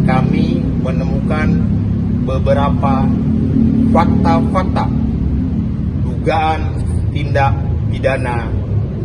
kami menemukan beberapa fakta-fakta dugaan tindak pidana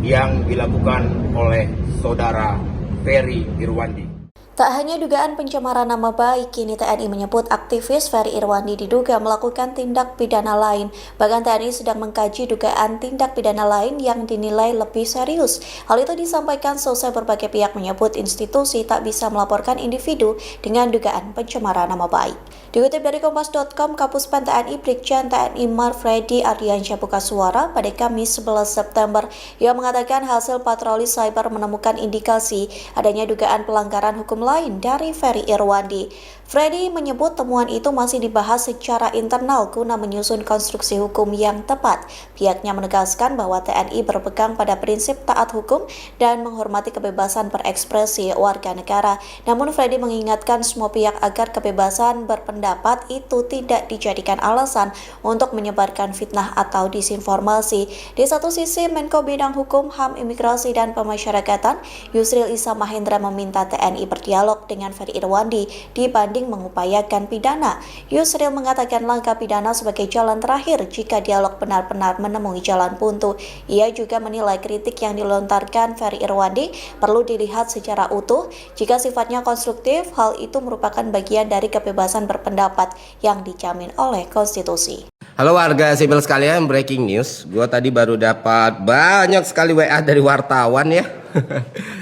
yang dilakukan oleh saudara Ferry Irwandi. Tak hanya dugaan pencemaran nama baik, kini TNI menyebut aktivis Ferry Irwandi diduga melakukan tindak pidana lain. Bahkan TNI sedang mengkaji dugaan tindak pidana lain yang dinilai lebih serius. Hal itu disampaikan selesai berbagai pihak menyebut institusi tak bisa melaporkan individu dengan dugaan pencemaran nama baik. Dikutip dari Kompas.com, Kapuspen TNI Brigjen TNI Mar Freddy Ardiansyah buka suara pada Kamis 11 September. Ia mengatakan hasil patroli cyber menemukan indikasi adanya dugaan pelanggaran hukum lain dari Ferry Irwandi. Freddy menyebut temuan itu masih dibahas secara internal guna menyusun konstruksi hukum yang tepat. Pihaknya menegaskan bahwa TNI berpegang pada prinsip taat hukum dan menghormati kebebasan berekspresi warga negara. Namun Freddy mengingatkan semua pihak agar kebebasan berpendapat itu tidak dijadikan alasan untuk menyebarkan fitnah atau disinformasi. Di satu sisi, Menko Bidang Hukum, HAM, Imigrasi, dan Pemasyarakatan, Yusril Issa Mahendra meminta TNI berdialog dengan Ferry Irwandi dibanding mengupayakan pidana. Yusril mengatakan langkah pidana sebagai jalan terakhir jika dialog benar-benar menemui jalan buntu. Ia juga menilai kritik yang dilontarkan Ferry Irwandi perlu dilihat secara utuh. Jika sifatnya konstruktif, hal itu merupakan bagian dari kebebasan berpendapat yang dijamin oleh konstitusi. Halo warga sipil sekalian, breaking news. Gue tadi baru dapat banyak sekali WA dari wartawan ya.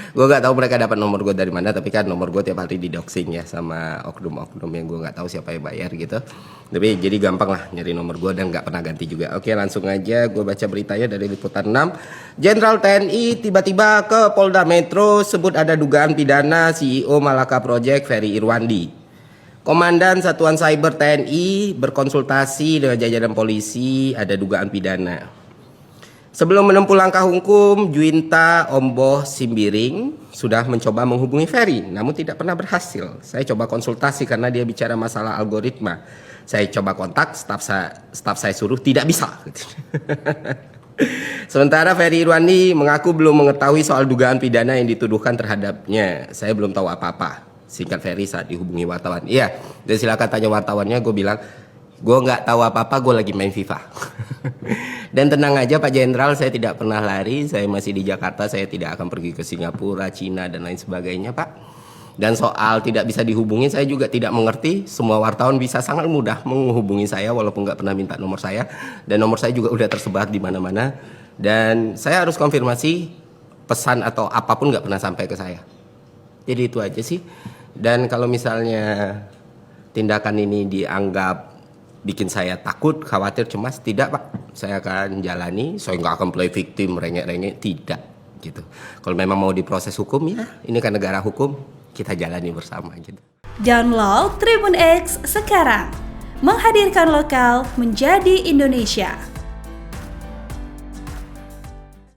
Gue gak tahu mereka dapat nomor gue dari mana, tapi kan nomor gue tiap hari didoxing ya sama oknum-oknum yang gue gak tahu siapa yang bayar gitu. Tapi jadi gampang lah nyari nomor gue dan gak pernah ganti juga. Oke, langsung aja gue baca beritanya dari Liputan 6. Jenderal TNI tiba-tiba ke Polda Metro sebut ada dugaan pidana CEO Malaka Project Ferry Irwandi. Komandan Satuan Cyber TNI berkonsultasi dengan jajaran polisi, ada dugaan pidana. Sebelum menempuh langkah hukum, Juwinta Omboh Simbiring sudah mencoba menghubungi Ferry, namun tidak pernah berhasil. Saya coba konsultasi karena dia bicara masalah algoritma. Saya coba kontak, staf saya suruh tidak bisa. Sementara Ferry Irwandi mengaku belum mengetahui soal dugaan pidana yang dituduhkan terhadapnya. Saya belum tahu apa-apa. Singkat Ferry saat dihubungi wartawan. Iya, dan silakan tanya wartawannya. Gue bilang, gue nggak tahu apa-apa, gue lagi main FIFA. Dan tenang aja Pak Jenderal, saya tidak pernah lari, saya masih di Jakarta, saya tidak akan pergi ke Singapura, Cina, dan lain sebagainya Pak. Dan soal tidak bisa dihubungi, saya juga tidak mengerti. Semua wartawan bisa sangat mudah menghubungi saya walaupun nggak pernah minta nomor saya. Dan nomor saya juga udah tersebar di mana-mana. Dan saya harus konfirmasi pesan atau apapun nggak pernah sampai ke saya. Jadi itu aja sih. Dan kalau misalnya tindakan ini dianggap bikin saya takut, khawatir, cemas, tidak Pak. Saya akan jalani, saya nggak akan play victim, rengek-rengek, tidak gitu. Kalau memang mau diproses hukum ya, ini kan negara hukum, kita jalani bersama gitu. Download Tribun X sekarang, menghadirkan lokal menjadi Indonesia.